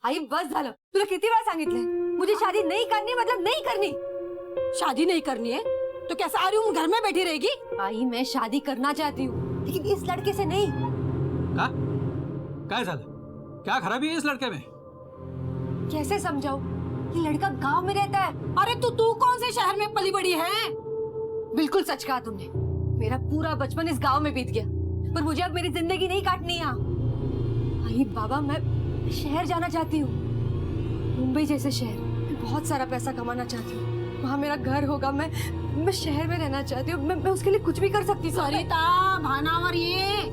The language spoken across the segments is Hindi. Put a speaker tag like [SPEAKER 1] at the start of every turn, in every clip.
[SPEAKER 1] आई बस झालं, तुला किती वेळा सांगितलंय मुझे शादी नहीं करनी मतलब नहीं करनी।
[SPEAKER 2] शादी नहीं करनी है तो कैसे आ रही हूँ घर में बैठी रहेगी?
[SPEAKER 1] आई मैं शादी करना चाहती हूँ लेकिन इस लड़के से नहीं।
[SPEAKER 3] काय झालं? क्या खराबी है इस लड़के में?
[SPEAKER 1] कैसे समझाऊं? ये लड़का गांव में रहता है।
[SPEAKER 2] अरे तू कौन से शहर में पली बड़ी है?
[SPEAKER 1] बिल्कुल सच कहा तुमने, मेरा पूरा बचपन इस गांव में बीत गया, पर मुझे अब मेरी जिंदगी नहीं काटनी यहाँ। आई बाबा, मैं शहर जाना चाहती हूँ, मुंबई जैसे शहर। मैं बहुत सारा पैसा कमाना चाहती हूँ, वहाँ मेरा घर होगा। मैं शहर में रहना चाहती हूँ। मैं उसके लिए कुछ भी कर सकती हूँ।
[SPEAKER 2] सरिता भानावर, ये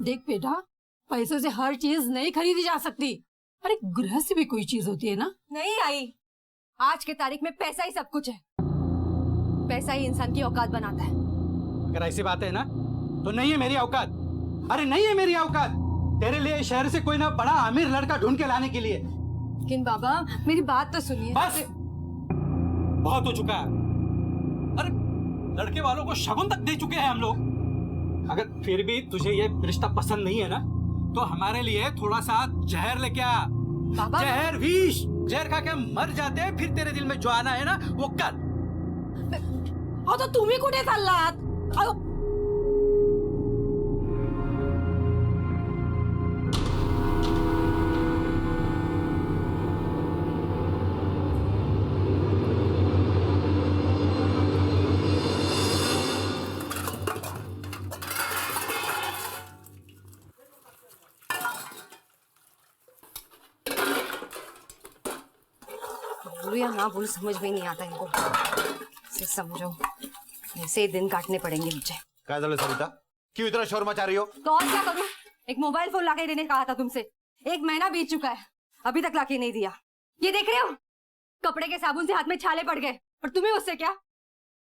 [SPEAKER 2] देख बेटा, पैसों से हर चीज नहीं खरीदी जा सकती। अरे गृहस्थ भी कोई चीज होती है ना।
[SPEAKER 1] नहीं आई, आज के तारीख में पैसा ही सब कुछ है। पैसा ही इंसान की औकात बनाता है।
[SPEAKER 3] अगर ऐसी बात है ना तो नहीं है मेरी औकात। अरे नहीं है मेरी औकात तेरे लिए शहर से कोई ना बड़ा अमीर लड़का ढूंढ के लाने के लिए।
[SPEAKER 1] लेकिन बाबा मेरी बात तो सुनिए।
[SPEAKER 3] बस बहुत हो चुका है। अरे लड़के वालों को शगुन तक दे चुके हैं हम लोग। अगर फिर भी तुझे ये रिश्ता पसंद नहीं है ना तो हमारे लिए थोड़ा सा जहर लेके आ।
[SPEAKER 1] बाबा
[SPEAKER 3] जहर विष, जहर खा के मर जाते, फिर तेरे दिल में जो आना है ना वो कर।
[SPEAKER 2] तो तुम्ही कुठे चाललात? अहो,
[SPEAKER 1] बोलूं या ना बोलूं समझ में नहीं आता इनको। से समझो, ऐसे ही दिन काटने पड़ेंगे मुझे।
[SPEAKER 4] काय झालं सरिता? क्यों इतना शोर मचा रही हो?
[SPEAKER 1] तो और क्या करूं? एक मोबाइल फोन लाके देने कहा था तुमसे, 1 महीना बीत चुका है, अभी तक लाके नहीं दिया। ये देख रहे हो, कपड़े के साबुन से हाथ में छाले पड़ गए, और तुम्हें उससे क्या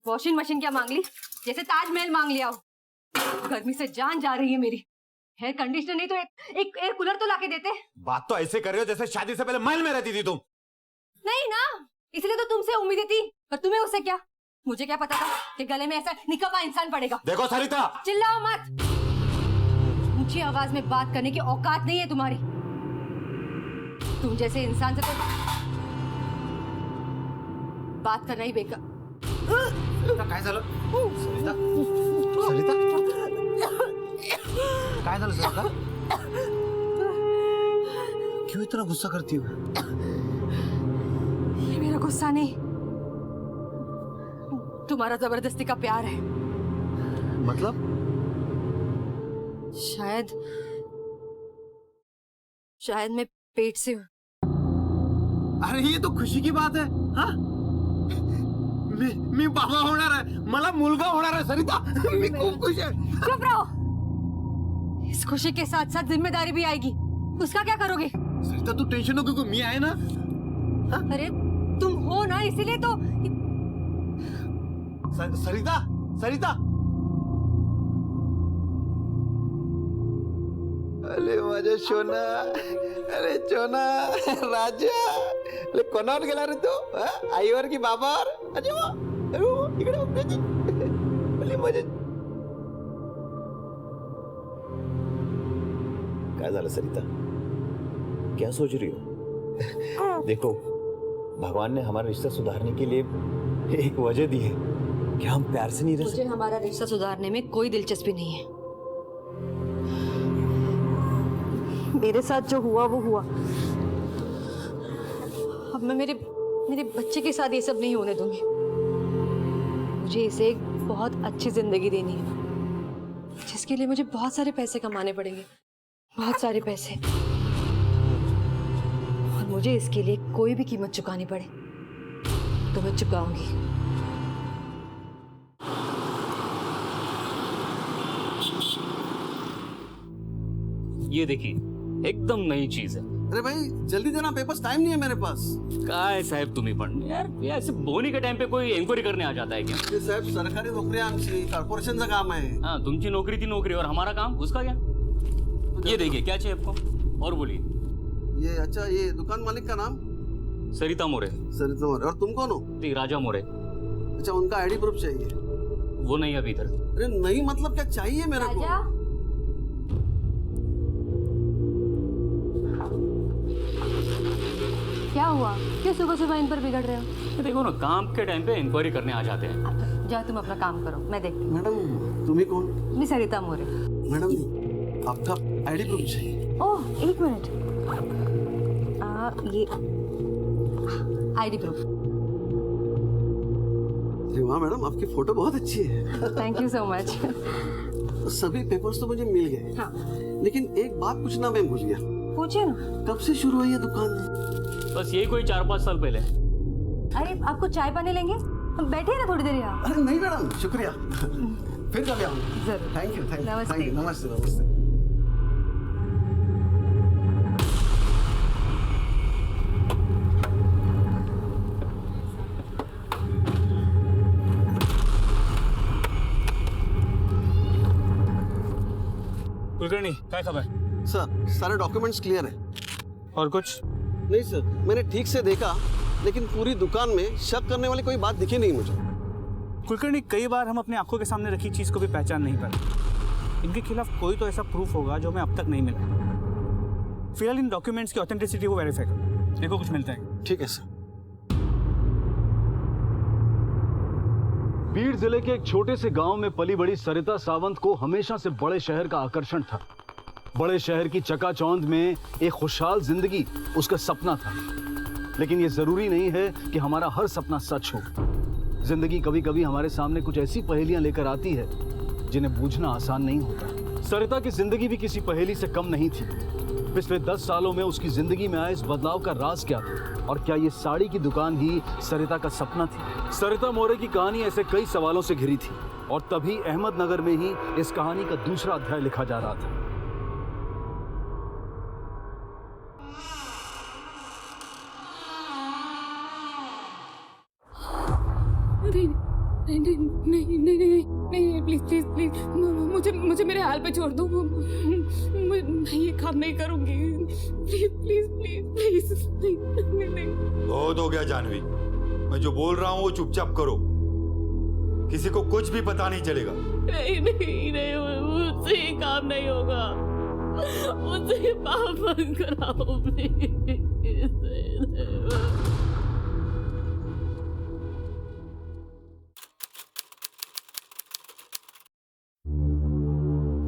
[SPEAKER 1] वॉशिंग मशीन क्या मांग ली, जैसे ताजमहल मांग लिया हो। गर्मी से जान जा रही है मेरी। हेयर कंडीशनर नहीं तो एक एयर कूलर तो लाके देते।
[SPEAKER 4] बात तो ऐसे कर रहे हो जैसे शादी से पहले महल में रहती थी तुम।
[SPEAKER 1] नहीं ना, इसलिए तो तुमसे उम्मीदें थी, पर तुम्हें उससे क्या? मुझे क्या पता था कि गले में ऐसा निकम्मा इंसान पड़ेगा।
[SPEAKER 4] देखो सरिता,
[SPEAKER 1] चिल्लाओ मत, ऊंची आवाज में बात करने की औकात नहीं है तुम्हारी। तुम जैसे इंसान से तो बात करना ही बेकार।
[SPEAKER 4] काय झालं? सरिता, सरिता, काय झालं सरिता? क्यों इतना गुस्सा करती हो?
[SPEAKER 1] ये मेरा गुस्सा नहीं, तुम्हारा जबरदस्ती का प्यार है।
[SPEAKER 4] मतलब?
[SPEAKER 1] शायद मैं पेट से हूँ।
[SPEAKER 4] अरे ये तो खुशी की बात है। हाँ? मी बाबा होणार आहे, मला मुलगा होणार आहे सरिता। मी खूप खुश आहे।
[SPEAKER 1] चुप रहो, इस खुशी के साथ साथ जिम्मेदारी भी आएगी। उसका क्या करोगे?
[SPEAKER 4] सरिता तू टेंशन नको, मी आहे ना।
[SPEAKER 1] अरे तुम हो ना, इसीलिए तो।
[SPEAKER 4] सरिता, सरिता, अरे माझ्या सोना, अरे सोना राजा, अरे कोणावर गेला रे तू? आईवर की बाबावर? अरे वा, अरे वा, इकडे अरे मजा। काय झालं सरिता? क्या सोच रही हो? देखो, भगवान ने हमारा रिश्ता सुधारने के लिए एक वजह दी है कि हम प्यार से नहीं रह सकते।
[SPEAKER 1] मुझे हमारा रिश्ता सुधारने में कोई दिलचस्पी नहीं है। मेरे साथ जो हुआ वो हुआ। अब मैं मेरे बच्चे के साथ ये सब नहीं होने दूंगी। मुझे इसे एक बहुत अच्छी जिंदगी देनी है, जिसके लिए मुझे बहुत सारे पैसे कमाने पड़ेंगे, बहुत सारे पैसे। और मुझे इसके लिए कोई भी कीमत चुकानी पड़े तो मैं चुकाऊंगी।
[SPEAKER 5] ये देखिए, एकदम नई चीज है।
[SPEAKER 6] अरे भाई जल्दी देना, पेपर्स, टाइम नहीं है मेरे पास।
[SPEAKER 5] काय साहेब तुम्ही पण यार, ये ऐसे बोनी के टाइम पे कोई एन्क्वायरी करने आ जाता है क्या?
[SPEAKER 6] ते साहेब सरकारी नोकरी आहे आमची, कॉर्पोरेशनचं काम आहे।
[SPEAKER 5] हाँ, तुमची नौकरी थी नौकरी, और हमारा काम उसका क्या? ये देखिए, क्या चाहिए आपको? और बोलिए।
[SPEAKER 6] ये अच्छा, ये दुकान मालिक का नाम?
[SPEAKER 5] सरिता मोरे।
[SPEAKER 6] सरिता मोरे। और तुम कौन हो?
[SPEAKER 5] जी, राजा मोरे।
[SPEAKER 6] अच्छा, उनका आईडी प्रूफ चाहिए।
[SPEAKER 5] वो नहीं अभी इधर।
[SPEAKER 6] अरे नहीं मतलब क्या चाहिए मेरे को?
[SPEAKER 1] राजा, हुआ? क्यों सुबह सुबह इन पर बिगड़ रहे हो?
[SPEAKER 5] देखो ना, काम के टाइम पे इंक्वायरी करने आ जाते हैं।
[SPEAKER 1] जाओ तुम अपना काम करो, मैं देखती हूँ।
[SPEAKER 6] मैडम तुम्ही कौन?
[SPEAKER 1] मैं सरिता मोरे।
[SPEAKER 6] मैडम आपका आईडी प्रूफ चाहिए।
[SPEAKER 1] ओह, एक मिनट। ये आईडी प्रूफ।
[SPEAKER 6] अरे वाह मैडम, आपकी फोटो बहुत अच्छी है।
[SPEAKER 1] Thank you so much.
[SPEAKER 6] सभी पेपर्स तो मुझे मिल गए,
[SPEAKER 1] हाँ,
[SPEAKER 6] लेकिन एक बात पूछना मैं भूल गया।
[SPEAKER 1] पूछिए ना।
[SPEAKER 6] कब से शुरू हुई है दुकान?
[SPEAKER 5] बस यही कोई 4-5 साल पहले।
[SPEAKER 1] अरे आपको चाय पानी लेंगे? बैठे ना थोड़ी देर यहाँ।
[SPEAKER 6] अरे नहीं मैडम, शुक्रिया। फिर कभी आऊंगा।
[SPEAKER 1] जरूर।
[SPEAKER 6] थैंक यू, थैंक यू,
[SPEAKER 1] नमस्ते।
[SPEAKER 6] Thank you. नमस्ते, नमस्ते।
[SPEAKER 3] कुलकर्णी, क्या खबर?
[SPEAKER 6] सर सारे डॉक्यूमेंट्स क्लियर है।
[SPEAKER 3] और कुछ?
[SPEAKER 6] नहीं सर, मैंने ठीक से देखा, लेकिन पूरी दुकान में शक करने वाली कोई बात दिखी नहीं मुझे।
[SPEAKER 3] कुलकर्णी, कई बार हम अपनी आंखों के सामने रखी चीज को भी पहचान नहीं पाते। इनके खिलाफ कोई तो ऐसा प्रूफ होगा जो हमें अब तक नहीं मिला। फिलहाल इन डॉक्यूमेंट्स की ऑथेंटिसिटी को वेरीफाई करो, देखो कुछ मिलता है।
[SPEAKER 6] ठीक है सर।
[SPEAKER 7] बीड़ जिले के एक छोटे से गांव में पली बड़ी सरिता सावंत को हमेशा से बड़े शहर का आकर्षण था। बड़े शहर की चकाचौंध में एक खुशहाल जिंदगी उसका सपना था। लेकिन यह जरूरी नहीं है कि हमारा हर सपना सच हो। जिंदगी कभी कभी हमारे सामने कुछ ऐसी पहेलियां लेकर आती है जिन्हें बूझना आसान नहीं होता। सरिता की जिंदगी भी किसी पहेली से कम नहीं थी। पिछले 10 सालों में उसकी जिंदगी में आए इस बदलाव का राज क्या था? और क्या ये साड़ी की दुकान ही सरिता का सपना थी? सरिता मोरे की कहानी ऐसे कई सवालों से घिरी थी और तभी अहमदनगर में ही इस कहानी का दूसरा अध्याय लिखा जा रहा था।
[SPEAKER 2] नहीं नहीं नहीं नहीं नहीं नहीं, प्लीज प्लीज प्लीज मुझे मुझे मेरे हाल पे छोड़ दो। मैं ये काम नहीं करूंगी। प्लीज प्लीज प्लीज प्लीज नहीं नहीं।
[SPEAKER 8] बहुत हो गया जानवी, मैं जो बोल रहा हूँ वो चुपचाप करो, किसी को कुछ भी पता नहीं चलेगा।
[SPEAKER 2] नहीं नहीं नहीं, मुझसे ये काम नहीं होगा। मुझसे पाप बंद कराओ please.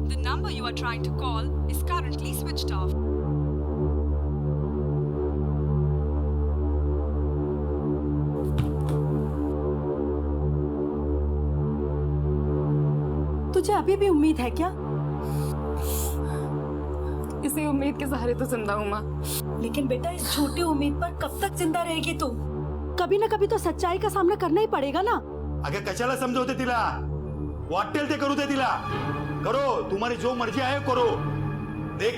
[SPEAKER 9] The number you are trying to call is currently switched off.
[SPEAKER 2] तुझे अभी भी उम्मीद है क्या? इसी उम्मीद के सहारे तो जिंदा हूँ माँ।
[SPEAKER 10] लेकिन बेटा, इस छोटी उम्मीद पर कब तक जिंदा रहेगी तू? कभी ना कभी तो सच्चाई का सामना करना ही पड़ेगा ना।
[SPEAKER 8] अगं कशाला समजवते तिला? वाटेल ते करू दे तिला। करो, तुम्हारी जो मर्जी आहे करो। देख,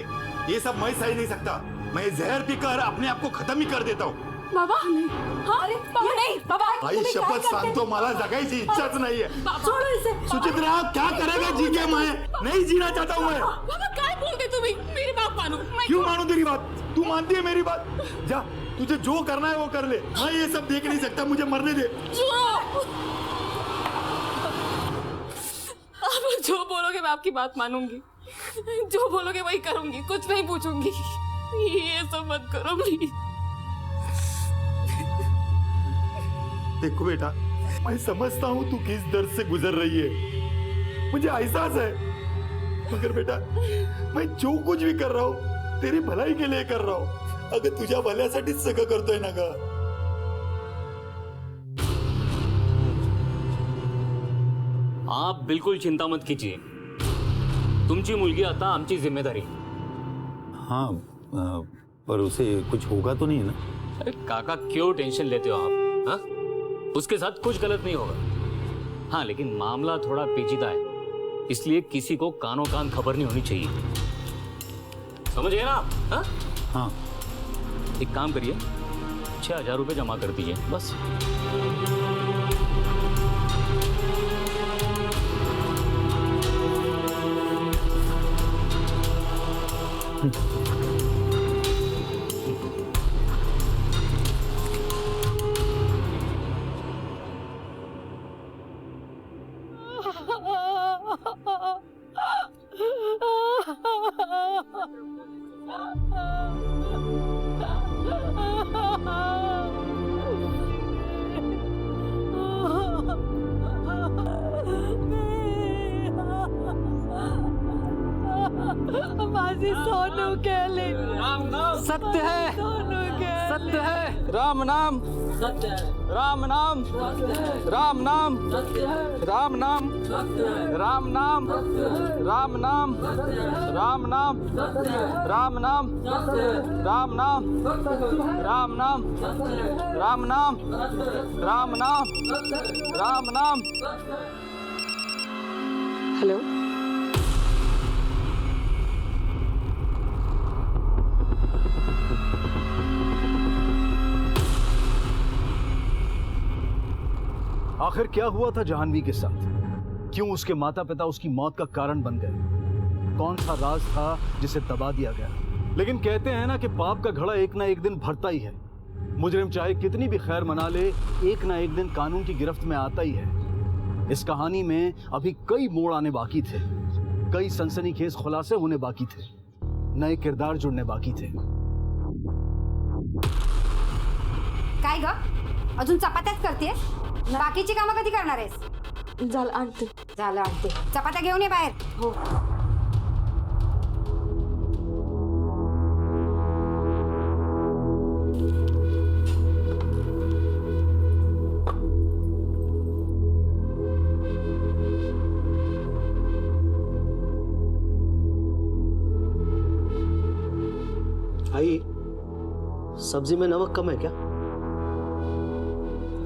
[SPEAKER 8] ये सब मैं सही नहीं सकता। मैं जहर पीकर अपने आप को खत्म ही कर देता हूँ।
[SPEAKER 2] बाबा नहीं। हाँ अरे बाबा नहीं बाबा।
[SPEAKER 8] आई शपथ सांगतो, मला जगायची इच्छाच नाहीये।
[SPEAKER 2] छोड़ो इसे।
[SPEAKER 8] सुचित्रा, क्या करेगा जी के? मैं नहीं जीना चाहता हूँ। मैं
[SPEAKER 2] बाबा काय बोलते तुम्ही? मेरी बात मानो।
[SPEAKER 8] क्यों मानू तेरी बात? तू मानती है मेरी बात? जा, तुझे जो करना है वो कर ले। मैं ये सब देख नहीं सकता, मुझे मरने दे।
[SPEAKER 2] आप जो बोलोगे मैं आपकी बात मानूंगी। जो बोलोगे वही करूंगी, कुछ नहीं पूछूंगी। ये सब मत करो प्लीज।
[SPEAKER 8] देखो बेटा, मैं समझता हूँ तू किस दर्द से गुजर रही है, मुझे एहसास है। मगर बेटा, मैं जो कुछ भी कर रहा हूँ तेरी भलाई के लिए कर रहा हूँ। अगर तुझ्या भल्यासाठीच सगळं करतोय ना ग।
[SPEAKER 5] आप बिल्कुल चिंता मत कीजिए, तुमची मुलगी आता आमची जिम्मेदारी।
[SPEAKER 11] हाँ, पर उसे कुछ होगा तो नहीं ना?
[SPEAKER 5] अरे काका, क्यों टेंशन लेते हो आप? हाँ, उसके साथ कुछ गलत नहीं होगा। हाँ, लेकिन मामला थोड़ा पेचीदा है, इसलिए किसी को कानों कान खबर नहीं होनी चाहिए। समझ गए ना आप? हाँ
[SPEAKER 11] हाँ।
[SPEAKER 5] एक काम करिए, 6,000 रुपये जमा कर दीजिए बस।
[SPEAKER 2] Ah!
[SPEAKER 10] माझी सोनू केली.
[SPEAKER 3] सत्य है, सत्य है. राम नाम, राम नाम, राम नाम, राम नाम, राम नाम, राम नाम, राम नाम, राम नाम, राम नाम, राम नाम, राम नाम, राम नाम, राम नाम.
[SPEAKER 9] हेलो.
[SPEAKER 7] आखिर क्या हुआ था जाह्नवी के साथ? क्यों उसके माता पिता उसकी मौत का कारण बन गए? कौन सा राज था जिसे दबा दिया गया? लेकिन कहते हैं ना कि पाप का घड़ा एक ना एक दिन भरता ही है. मुजरिम चाहे कितनी भी खैर मना ले, एक ना एक दिन कानून की गिरफ्त में आता ही है. इस कहानी में अभी कई मोड़ आने बाकी थे, कई सनसनीखेज खुलासे होने बाकी थे, नए किरदार जुड़ने बाकी थे.
[SPEAKER 1] काय ग, अजून चपात्याच करतेस? बाकीची कामं कधी करणार आहेस?
[SPEAKER 2] झालं आणते.
[SPEAKER 1] झालं आणते. चपात्या घेऊन ये बाहेर.
[SPEAKER 2] हो.
[SPEAKER 6] आई, सब्जी में नमक कम है क्या?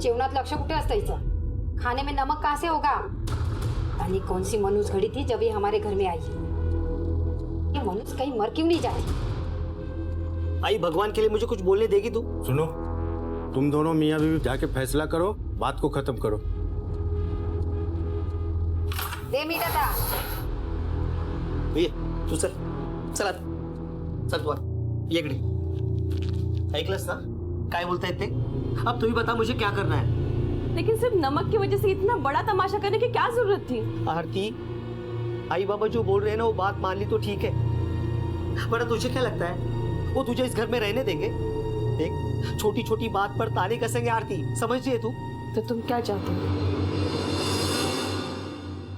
[SPEAKER 1] जेवणात लक्ष कुठे असतं हिचं? खाने में नमक कहाँ से होगा? आणि कौन सी मनुष्य घड़ी थी जब ये हमारे घर में आई? ये मनुष्य कहीं मर क्यों नहीं जाती?
[SPEAKER 6] आई, भगवान के लिए मुझे कुछ बोलने देगी तू?
[SPEAKER 11] सुनो, तुम दोनों मियाँ बीवी जाके फैसला करो, बात को खत्म करो.
[SPEAKER 1] दे मीठ आता.
[SPEAKER 6] ये तू चल, चल आता. चल तू ये इकडे. ऐकलंस ना काय बोलतायत ते? अब तू ही बता मुझे क्या करना है.
[SPEAKER 2] लेकिन सिर्फ नमक की वजह से इतना बड़ा तमाशा करने की क्या जरूरत थी?
[SPEAKER 6] आरती, आई बाबा जो बोल रहे हैं ना वो बात मान ली तो ठीक है, पर तुझे क्या लगता है वो तुझे इस घर में रहने देंगे? देख, छोटी छोटी बात पर ताने कसेंगे. आरती, समझ रही है तू?
[SPEAKER 2] तो तुम क्या चाहते हो?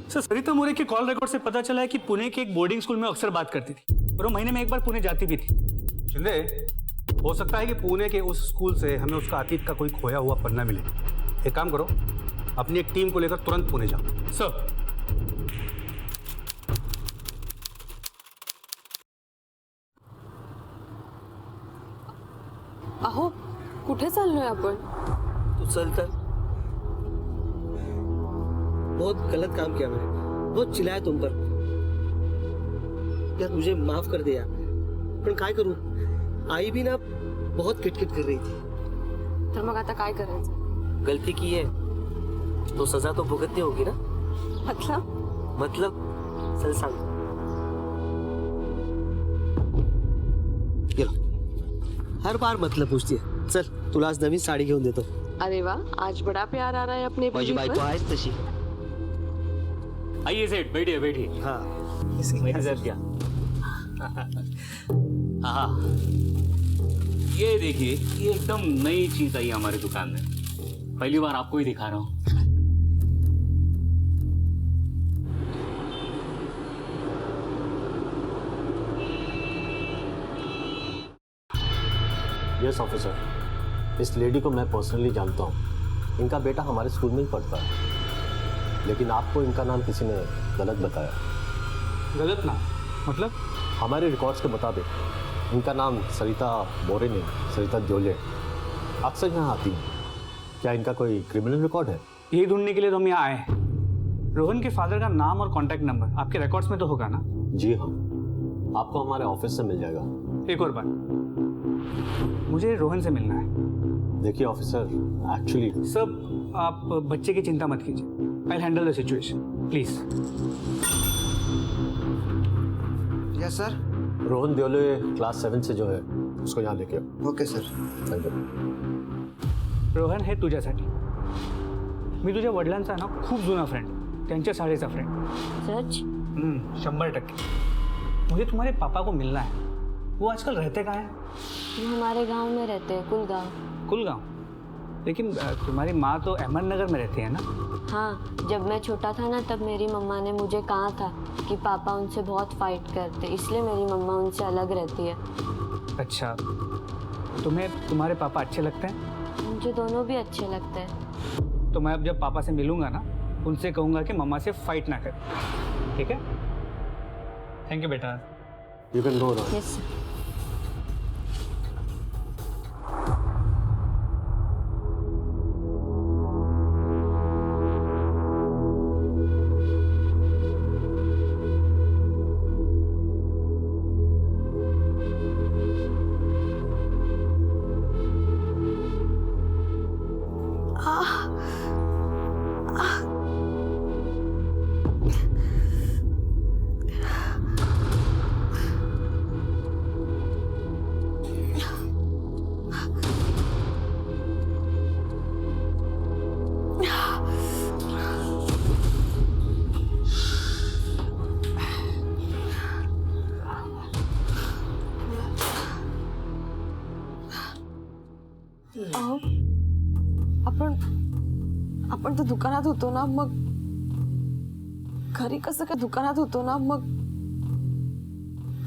[SPEAKER 3] सर, सरिता मोरे के कॉल रिकॉर्ड से पता चला है कि पुणे के एक बोर्डिंग स्कूल में अक्सर बात करती थी और वो महीने में एक बार पुणे जाती भी थी.
[SPEAKER 12] शिंदे, हो सकता है कि पुणे के उस स्कूल से हमें उसका अतीत का कोई खोया हुआ पन्ना मिले. एक काम करो, अपनी एक टीम को लेकर तुरंत पुणे जाओ.
[SPEAKER 3] सर.
[SPEAKER 2] अहो, कुठे चाललोय आपण?
[SPEAKER 6] तू चल तर. बहुत गलत काम किया मैंने, बहुत चिल्लाया तुम पर. यार मुझे माफ कर दे यार, पण काय करूं? आई भी ना बहुत किटकिट कर रही थी.
[SPEAKER 2] तर मग आता काय करायचं?
[SPEAKER 6] गलती की है तो सजा तो भुगतनी होगी ना. मतलब चल सांग. ये लो. हर बार मतलब पूछती है. चल तुला आज नवीन साडी घेऊन देतो.
[SPEAKER 2] अरे वाह, आज बड़ा प्यार आ रहा है अपने
[SPEAKER 6] माझी बायको आहेच तशी.
[SPEAKER 5] आइए सेठ, बैठिए बैठिए.
[SPEAKER 6] हाँ
[SPEAKER 5] इधर क्या? हाँ, ये देखिए, ये एकदम नई चीज आई हमारी दुकान में. पहली बार आपको ही दिखा रहा हूँ.
[SPEAKER 13] यस ऑफिसर, इस लेडी को मैं पर्सनली जानता हूँ. इनका बेटा हमारे स्कूल में ही पढ़ता है, लेकिन आपको इनका नाम किसी ने गलत बताया.
[SPEAKER 3] गलत नाम मतलब?
[SPEAKER 13] हमारे रिकॉर्ड्स के मुताबिक इनका नाम सरिता मोरे नहीं, सरिता द्योले. अक्सर यहाँ आती है. क्या इनका कोई क्रिमिनल रिकॉर्ड है?
[SPEAKER 3] यही ढूंढने के लिए तो हम यहाँ आए हैं. रोहन के फादर का नाम और कॉन्टैक्ट नंबर आपके रिकॉर्ड्स में तो होगा ना?
[SPEAKER 13] जी हाँ, आपको हमारे ऑफिस से मिल जाएगा.
[SPEAKER 3] एक और बात, मुझे रोहन से मिलना है.
[SPEAKER 13] देखिए ऑफिसर, एक्चुअली
[SPEAKER 3] सब आप बच्चे की चिंता मत कीजिए. I handle the situation, please.
[SPEAKER 4] Yes sir.
[SPEAKER 13] Rohan Deole class 7 से जो है उसको यहाँ लेके आओ.
[SPEAKER 4] Okay sir.
[SPEAKER 13] Thank you.
[SPEAKER 3] Rohan हे तुझ्यासाठी. मी तुझ्या वडिलांचा ना खूप जुना फ्रेंड, त्यांच्या शाळेचा फ्रेंड.
[SPEAKER 2] सच?
[SPEAKER 3] 100%. मुझे तुम्हारे पापा को मिलना है. वो आजकल रहते कहाँ हैं?
[SPEAKER 2] वो हमारे गांव में रहते हैं, कुलगांव.
[SPEAKER 3] कुलगांव?
[SPEAKER 12] लेकिन तुम्हारी माँ तो अहमदनगर में रहती है ना?
[SPEAKER 14] हाँ, जब मैं छोटा था ना तब मेरी मम्मा ने मुझे कहा था कि पापा उनसे बहुत फाइट करते, इसलिए मेरी मम्मा उनसे अलग रहती है।
[SPEAKER 12] अच्छा, तुम्हें तुम्हारे पापा अच्छे लगते हैं?
[SPEAKER 14] मुझे दोनों भी अच्छे लगते हैं।
[SPEAKER 12] तो मैं अब जब पापा से मिलूंगा ना, उनसे कहूँगा कि मम्मा से फाइट ना करें, ठीक है? थैंक यू बेटा।
[SPEAKER 13] You can go now.
[SPEAKER 14] Yes sir.
[SPEAKER 2] आपण तर दुकानात होतो ना, मग घरी कसं काय? दुकानात होतो ना, मग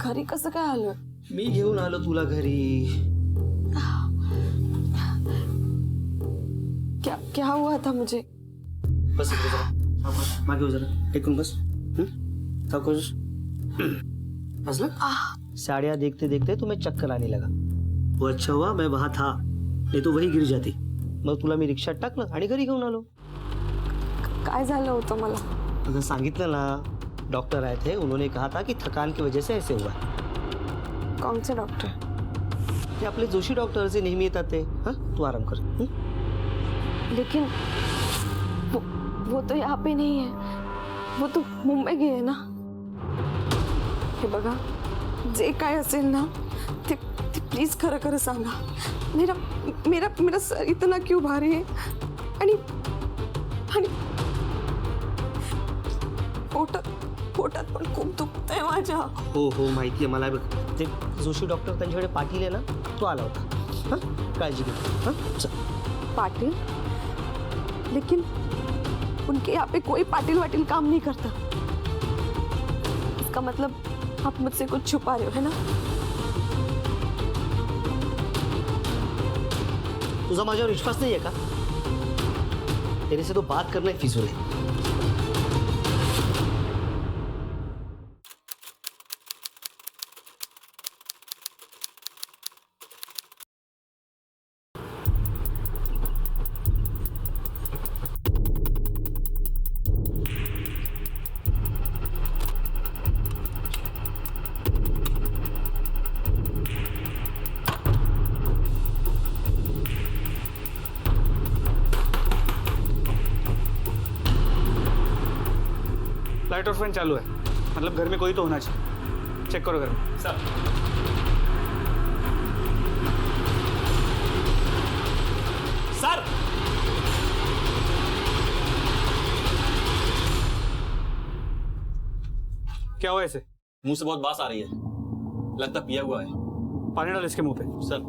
[SPEAKER 2] घरी कसं काय आलं?
[SPEAKER 6] मी घेऊन आलो तुला घरी.
[SPEAKER 2] क्या हुआ था मुझे?
[SPEAKER 6] बस इकडे जरा मागे हो, जरा टेकून बस. कुछ हंसला? साड़ियाँ देखते देखते तुम्हें चक्कर आने लगा. वो अच्छा हुआ मैं वहां था, नहीं तो वही गिर जाती. मग तुला मी रिक्षात टाकलं आणि घरी घेऊन आलो.
[SPEAKER 2] काय झालं होतं मला?
[SPEAKER 6] अगं सांगितलं ना, डॉक्टर आए थे, उन्होंने कहा था कि थकान की वजह से ऐसे हुआ.
[SPEAKER 2] कौन से डॉक्टर?
[SPEAKER 6] ते आपले जोशी डॉक्टर जे नेहमी येतात ते. हाँ, तू आराम कर.
[SPEAKER 2] लेकिन वो तो यहाँ पे नहीं है, वो तो मुंबई गए है ना. हे बघा, जे काय असेल ना ते प्लीज खरं खरं सांगा. मेरा मेरा मेरा सर इतना क्यों भारी है आणि पोटात पण खूप दुखतंय माझ्या.
[SPEAKER 6] हो माहिती आहे मला. बघ ते जोशी डॉक्टर त्यांच्याकडे पाटील आहे ना, तो आला होता. हाँ, काळजी घे. हाँ, चल.
[SPEAKER 2] पाटिल? लेकिन उनके यहाँ पे कोई पाटिल वाटिल काम नहीं करता. इसका मतलब आप मुझसे कुछ छुपा रहे हो, है ना?
[SPEAKER 6] तुझा माझ्यावर विश्वास नहीं है का? तेरे से तो बात करना ही फिजूल है.
[SPEAKER 12] लाइट और फैन चालू है, मतलब घर में कोई तो होना चाहिए. चेक करो घर में. सर. सर. क्या हुआ ऐसे?
[SPEAKER 15] मुंह से बहुत बास आ रही है, लगता पिया हुआ है.
[SPEAKER 12] पानी डाल इसके मुंह पे.
[SPEAKER 15] सर.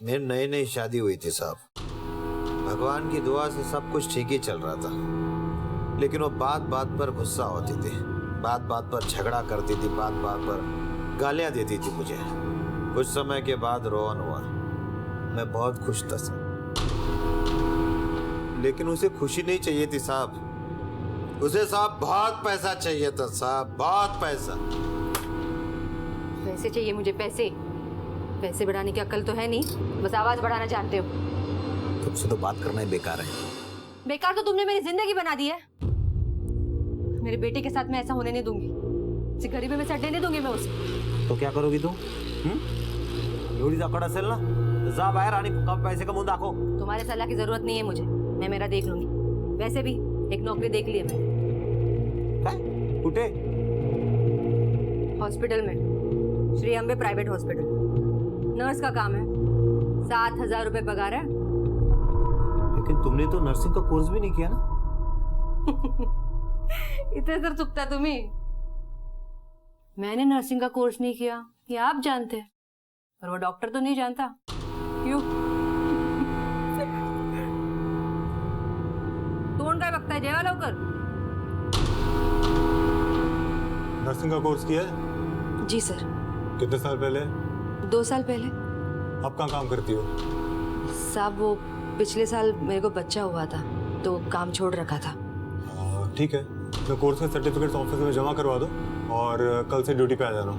[SPEAKER 4] मेरी नई नई शादी हुई थी साहब. भगवान की दुआ से सब कुछ ठीक ही चल रहा था, लेकिन वो बात बात पर गुस्सा होती थी, बात बात पर झगड़ा करती थी, बात बात पर गालियां देती थी मुझे. कुछ समय के बाद रोहन हुआ. मैं बहुत खुश था साहब, लेकिन उसे खुशी नहीं चाहिए थी साहब. उसे साहब बहुत पैसा चाहिए था साहब, बहुत पैसा.
[SPEAKER 1] पैसे चाहिए मुझे, पैसे. पैसे बढ़ाने की अक्ल तो है नहीं, बस आवाज बढ़ाना जानते हो.
[SPEAKER 4] तुमसे तो बात करना ही बेकार है.
[SPEAKER 1] बेकार तो तुमने मेरी जिंदगी बना दी है. मेरे बेटे के साथ मैं ऐसा होने नहीं दूंगी. इसे गरीबी में सड़ने नहीं दूंगी मैं उसे.
[SPEAKER 4] तो क्या करोगी तू? एवढी जाकड असेल ना, जा बाहेर आणि कम पैसे कमवून दाखव.
[SPEAKER 1] तुम्हारे सलाह की जरूरत नहीं है मुझे, मैं मेरा देख लूंगी. वैसे भी एक नौकरी देख ली है मैंने.
[SPEAKER 4] कुठे?
[SPEAKER 1] हॉस्पिटल में, Shri Ambe private hospital. Nurse का काम है. 7,000 रुपए पगार है।
[SPEAKER 11] लेकिन तुमने तो नर्सिंग का कोर्स भी नहीं किया ना।
[SPEAKER 1] इतने सर चुकता तुम्ही। मैंने नर्सिंग का कोर्स नहीं किया ये आप जानते हैं, और वो डॉक्टर तो नहीं जानता। क्यों? तोंड काय बघताय, जेवा लवकर।
[SPEAKER 8] नर्सिंग का कोर्स किया है?
[SPEAKER 1] जी सर।
[SPEAKER 8] कितने साल पहले?
[SPEAKER 1] 2 साल पहले।
[SPEAKER 8] अब कहाँ काम करती हो?
[SPEAKER 1] साहब वो पिछले साल मेरे को बच्चा हुआ था तो काम छोड़ रखा था।
[SPEAKER 8] ठीक है, मैं कोर्स का सर्टिफिकेट ऑफिस में जमा करवा दो और कल से ड्यूटी पे आ जाना।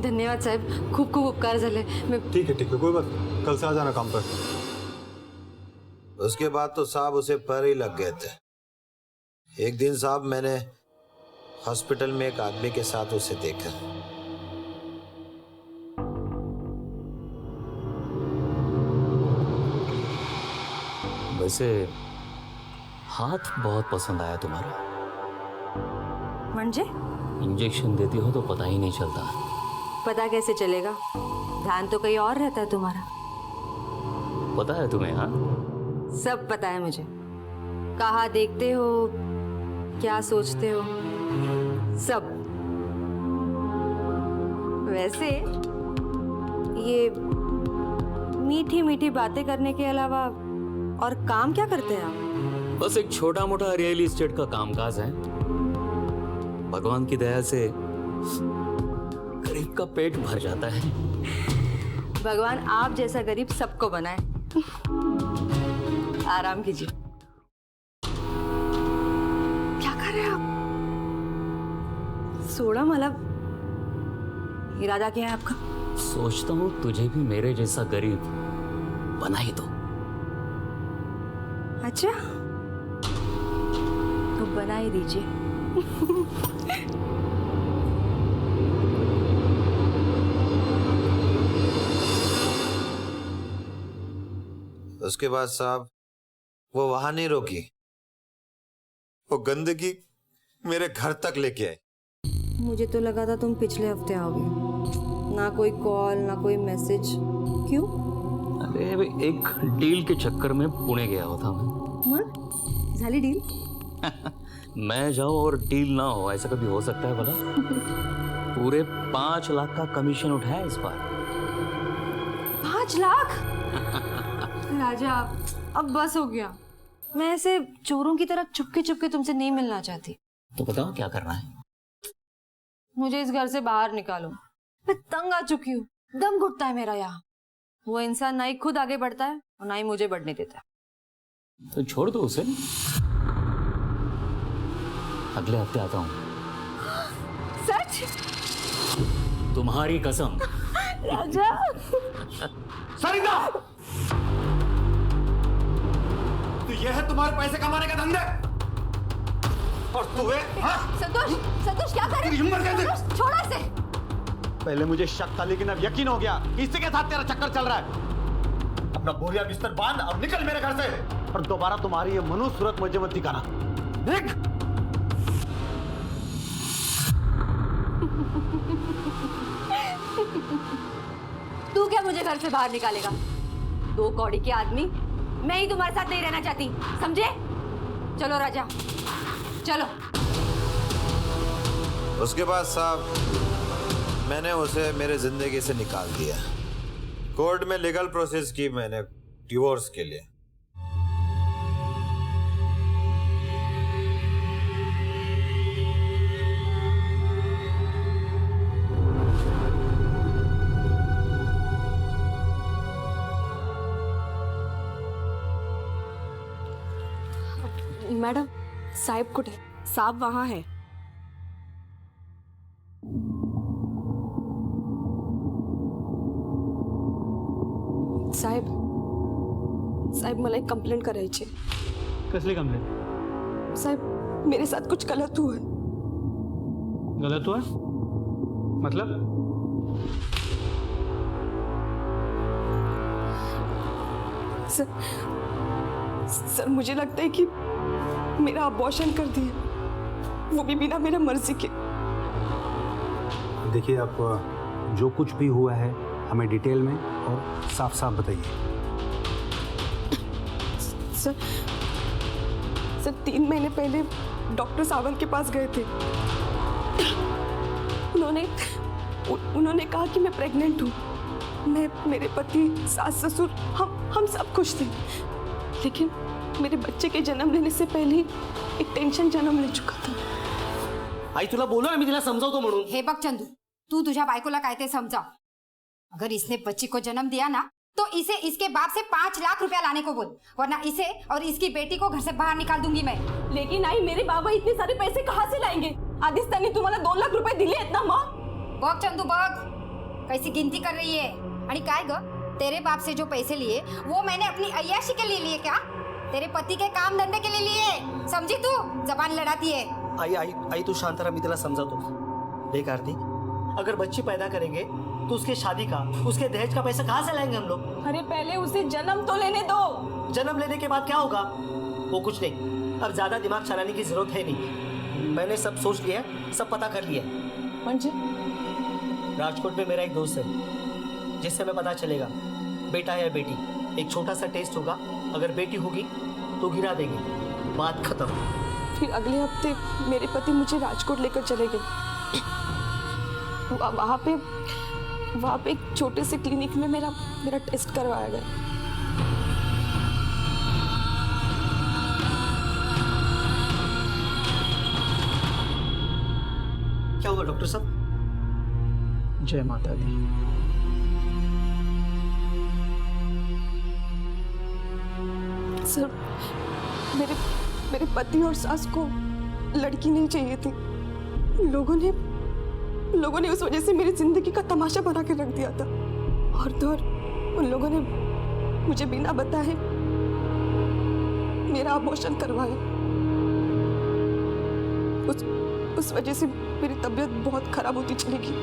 [SPEAKER 1] धन्यवाद साहब, खूब खूब उपकार झाले। मैं
[SPEAKER 8] ठीक है कोई बात नहीं, कल से आ जाना काम पर।
[SPEAKER 4] उसके बाद तो साहब उसे पर ही लग गए थे। एक दिन साहब मैंने हॉस्पिटल में एक आदमी के साथ उसे देखा।
[SPEAKER 5] वैसे हाथ बहुत पसंद आया तुम्हारा।
[SPEAKER 1] म्हणजे?
[SPEAKER 5] इंजेक्शन देती हो तो पता ही नहीं चलता।
[SPEAKER 1] पता कैसे चलेगा, ध्यान तो कहीं और रहता है तुम्हारा।
[SPEAKER 5] पता है तुम्हें? हाँ,
[SPEAKER 1] सब पता है मुझे। कहाँ देखते हो, क्या सोचते हो, सब। वैसे ये मीठी मीठी बातें करने के अलावा और काम क्या करते हैं आप?
[SPEAKER 5] बस एक छोटा मोटा रियल एस्टेट का कामकाज है। भगवान की दया से गरीब का पेट भर जाता है।
[SPEAKER 1] भगवान आप जैसा गरीब सबको बनाए। आराम कीजिए। क्या कर रहे हैं आप? सोडा मतलब इरादा क्या है आपका?
[SPEAKER 5] सोचता हूँ तुझे भी मेरे जैसा गरीब बना ही दो।
[SPEAKER 1] अच्छा, तो बना ही दीजिए।
[SPEAKER 4] उसके बाद साहब वो वहां नहीं रोकी, वो गंदगी मेरे घर तक लेके आई।
[SPEAKER 1] मुझे तो लगा था तुम पिछले हफ्ते आओगे। ना कोई कॉल ना कोई मैसेज। क्यों?
[SPEAKER 5] अरे एक डील के चक्कर में पुणे गया होता मैं।
[SPEAKER 1] झाली डील?
[SPEAKER 5] मैं जाऊं और डील ना हो, ऐसा कभी हो सकता है भला? पूरे 5 लाख का कमीशन उठाया इस बार।
[SPEAKER 1] 5 लाख? राजा अब बस हो गया। मैं ऐसे चोरों की तरह चुपके चुपके तुमसे नहीं मिलना चाहती।
[SPEAKER 5] तो बताओ क्या करना है?
[SPEAKER 1] मुझे इस घर से बाहर निकालो। मैं तंग आ चुकी हूँ, दम घुटता है मेरा यहाँ। वो इंसान ना ही खुद आगे बढ़ता है और ना ही मुझे बढ़ने देता है।
[SPEAKER 5] तो छोड़ दो उसे, अगले हफ्ते आता हूँ।
[SPEAKER 1] सच?
[SPEAKER 5] तुम्हारी कसम।
[SPEAKER 1] राजा।
[SPEAKER 8] सरिता! तो यह है तुम्हारे पैसे कमाने का धंधा? और तुम्हें? हाँ?
[SPEAKER 1] संतोष, संतोष क्या कर रहे?
[SPEAKER 8] तेरी हिम्मत कैसे?
[SPEAKER 1] संतोष, छोड़ो इसे।
[SPEAKER 7] पहले मुझे शक था लेकिन अब यकीन हो गया कि इसी के साथ तेरा चक्कर चल रहा है।
[SPEAKER 8] अपना बोरिया बिस्तर बांध और निकल मेरे घर से।
[SPEAKER 7] और दोबारा तुम्हारी ये मनुष्य सूरत मुझे मत दिखाना। देख,
[SPEAKER 1] तू क्या मुझे घर से बाहर निकालेगा? 2 कौड़ी के आदमी। मैं ही तुम्हारे साथ नहीं रहना चाहती, समझे? चलो राजा, चलो।
[SPEAKER 4] उसके बाद साहब मैंने उसे मेरे जिंदगी से निकाल दिया। कोर्ट में लीगल प्रोसेस की मैंने डिवोर्स के लिए।
[SPEAKER 2] मैडम, साहब कुठे? साहब वहां है। साहेब, साहेब मला एक कंप्लेंट करायची।
[SPEAKER 3] कसली कंप्लेंट?
[SPEAKER 2] साहेब मेरे साथ कुछ गलत हुआ है।
[SPEAKER 3] गलत हुआ? मतलब?
[SPEAKER 2] सर मुझे लगता है कि मेरा अबॉर्शन कर दिया, वो भी बिना मेरा मर्जी के।
[SPEAKER 12] देखिए, आप जो कुछ भी हुआ है हमें डिटेल में और साफ साफ बताइए।
[SPEAKER 2] सर 3 महीने पहले डॉक्टर सावंत के पास गए थे। उन्होंने कहा कि मैं प्रेग्नेंट हूँ। मेरे पति, सास, ससुर हम सब खुश थे, लेकिन मेरे बच्चे के जन्म लेने से पहले ही एक टेंशन जन्म ले चुका था।
[SPEAKER 6] आई तुला बोलो ना, मी तिला समजावतो म्हणून।
[SPEAKER 1] हे बघ चंदू, तू तुझ्या बायकोला काय ते समजाव। अगर इसने बच्ची को जन्म दिया ना तो इसे इसके बाप से 5 लाख रुपया लाने को बोल, वरना इसे और इसकी बेटी को घर से बाहर निकाल दूंगी मैं।
[SPEAKER 2] लेकिन आई, मेरे बाबा इतने सारे पैसे कहाँ से लाएंगे? आधीच त्यांनी तुम्हाला 2 लाख रुपए दिले आहेत ना मग?
[SPEAKER 1] बघ चंदू बघ, कैसी गिनती कर रही है। आणि काय ग, तेरे बाप से जो पैसे लिए वो मैंने अपनी अय्याशी के लिए लिए क्या? तेरे पति के काम धंधे के लिए लिए, समझी तू? जबान लड़ाती है।
[SPEAKER 6] आई तू शांत रहा, मैं तेरा समझाता हूँ। देख आरती, अगर बच्ची पैदा करेंगे तो उसके शादी का, उसके दहेज का पैसा कहाँ से लाएंगे हम लोग?
[SPEAKER 2] अरे पहले उसे जन्म तो लेने दो।
[SPEAKER 6] जन्म लेने के बाद क्या होगा? वो कुछ नहीं, अब ज्यादा दिमाग चलाने की जरूरत है नहीं। मैंने सब सोच लिया, सब पता कर लिया।
[SPEAKER 2] म्हणजे?
[SPEAKER 6] राजकोट में मेरा एक दोस्त है, जिससे हमें पता चलेगा बेटा है या बेटी। एक छोटा सा टेस्ट होगा, अगर बेटी होगी तो गिरा देंगे, बात खत्म।
[SPEAKER 2] फिर अगले हफ्ते मेरे पति मुझे राजकोट लेकर चले गए। वहाँ पे एक छोटे से क्लिनिक में मेरा टेस्ट करवाया गया।
[SPEAKER 6] क्या हुआ डॉक्टर साहब?
[SPEAKER 3] जय माता दी।
[SPEAKER 2] सर, मेरे पति और सास को लड़की नहीं चाहिए थी। लोगों ने उस वजह से मेरी जिंदगी का तमाशा बना के रख दिया था। और तो और उन लोगों ने मुझे बिना बताए मेरा अबॉर्शन करवाया। उस वजह से मेरी तबीयत बहुत खराब होती चली गई।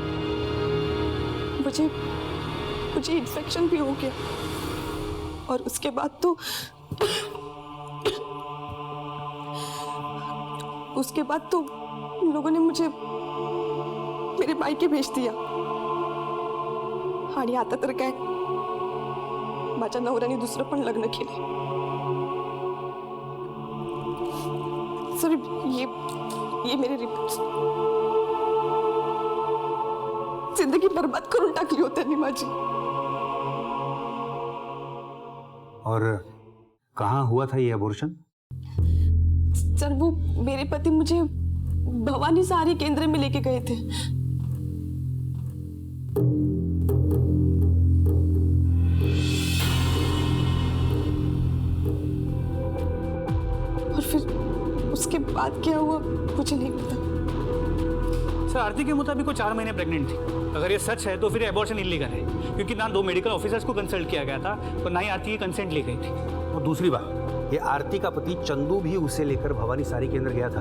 [SPEAKER 2] मुझे इन्फेक्शन भी हो गया, और उसके बाद तो उन लोगों ने मुझे मेरे मायके भेज दिया। आणि आता तर काय, माझ्या नवऱ्याने दुसरं पण लग्न केलं। सर, ये मेरे रिपोर्ट्स जिंदगी बर्बाद करून टाकली होती त्यांनी माझी।
[SPEAKER 12] और कहाँ हुआ था ये अबॉर्शन?
[SPEAKER 2] सर, वो मेरे पति मुझे भवानी सहारी केंद्र में लेके गए थे। और फिर उसके बाद क्या हुआ मुझे नहीं पता।
[SPEAKER 5] सर, आरती के मुताबिक वो 4 महीने प्रेग्नेंट थी। अगर ये सच है तो फिर एबॉर्शन इलीगल है, क्योंकि ना 2 मेडिकल ऑफिसर्स को कंसल्ट किया गया था और ना ही आरती की कंसेंट ली गई थी।
[SPEAKER 12] और दूसरी बात, ये आरती का पति चंदू भी उसे लेकर भवानी सारी केंद्र गया था।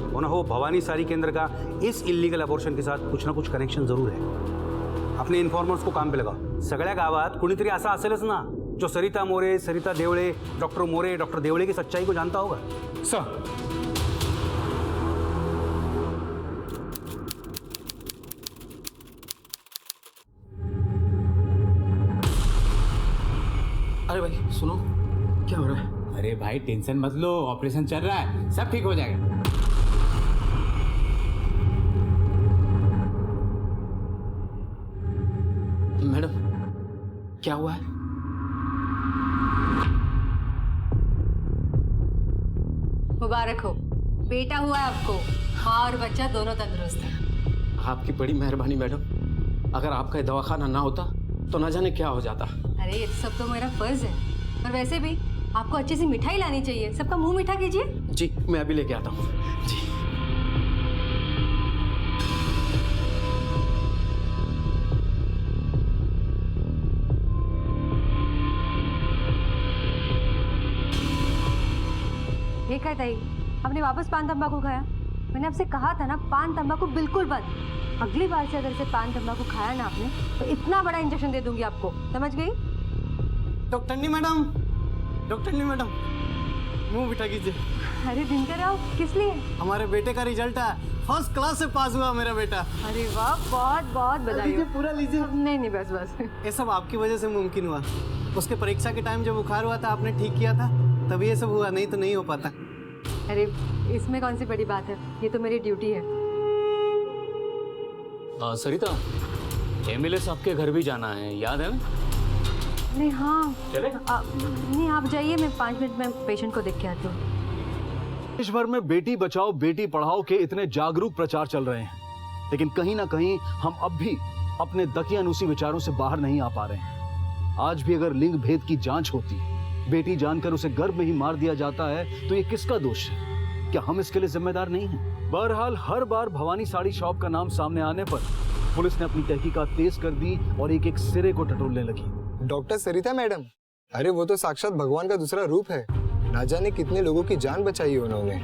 [SPEAKER 12] और ना हो भवानी सारी केंद्र का इस इलीगल अबॉर्शन के साथ कुछ ना कुछ कनेक्शन जरूर है। अपने इन्फॉर्मर्स को काम पे लगाओ। सगळ्या गावात कुणीतरी असा असेलच ना जो सरिता मोरे, सरिता देवळे, डॉक्टर मोरे, डॉक्टर देवळे की सच्चाई को जानता होगा।
[SPEAKER 3] सर,
[SPEAKER 13] अरे भाई सुनो, क्या हो रहा है?
[SPEAKER 5] अरे भाई टेंशन मत लो, ऑपरेशन चल रहा है, सब ठीक हो जाएगा।
[SPEAKER 13] मैडम, क्या हुआ है?
[SPEAKER 1] मुबारक हो, बेटा हुआ है आपको। माँ और बच्चा दोनों तंदुरुस्त है।
[SPEAKER 13] आपकी बड़ी मेहरबानी मैडम। अगर आपका दवाखाना ना होता तो ना जाने क्या हो जाता।
[SPEAKER 1] अरे ये सब तो मेरा फर्ज है, और वैसे भी आपको अच्छी सी मिठाई लानी चाहिए। सबका मुंह मीठा कीजिए।
[SPEAKER 13] जी, मैं अभी लेके आता हूँ। जी।
[SPEAKER 1] ये क्या ताई, आपने वापस पान तंबाकू खाया? मैंने आपसे कहा था ना, पान तंबाकू बिल्कुल बंद। अगली बार से अगर से पान तंबाकू खाया ना आपने तो इतना बड़ा इंजेक्शन दे दूंगी आपको, समझ गई?
[SPEAKER 6] डॉक्टरनी मैडम, मुंह मीठा कीजिए।
[SPEAKER 1] अरे दिनकर आओ, किस लिए?
[SPEAKER 6] हमारे बेटे का रिजल्ट है, फर्स्ट क्लास से पास हुआ मेरा बेटा।
[SPEAKER 1] अरे वाह, बहुत बहुत बधाई हो।
[SPEAKER 6] पूरा लीजिए।
[SPEAKER 1] नहीं नहीं, बस बस।
[SPEAKER 6] ये सब आपकी वजह से मुमकिन हुआ। उसके परीक्षा के टाइम जब बुखार हुआ था आपने ठीक किया था, तभी ये सब हुआ, नहीं तो नहीं हो पाता।
[SPEAKER 1] अरे इसमें कौन सी बड़ी बात है, ये तो मेरी ड्यूटी है।
[SPEAKER 5] सरिता, एमएलए साहब के घर भी जाना है, याद है ना?
[SPEAKER 1] नहीं हाँ
[SPEAKER 5] चले?
[SPEAKER 1] नहीं आप जाइए, मैं 5 मिनट में पेशेंट को देख के आती हूँ।
[SPEAKER 7] देश भर में बेटी बचाओ बेटी पढ़ाओ के इतने जागरूक प्रचार चल रहे हैं, लेकिन कहीं ना कहीं हम अब भी अपने दकियानूसी विचारों से बाहर नहीं आ पा रहे हैं। आज भी अगर लिंग भेद की जांच होती, बेटी जानकर उसे गर्भ में ही मार दिया जाता है, तो ये किसका दोष है? क्या हम इसके लिए जिम्मेदार नहीं हैं? बहरहाल हर बार भवानी साड़ी शॉप का नाम सामने आने पर पुलिस ने अपनी तहकीकात तेज कर दी और एक एक सिरे को टटोलने लगी।
[SPEAKER 16] डॉक्टर सरिता मैडम, अरे वो तो साक्षात भगवान का दूसरा रूप है। ना जाने कितने लोगों की जान बचाई है उन्होंने।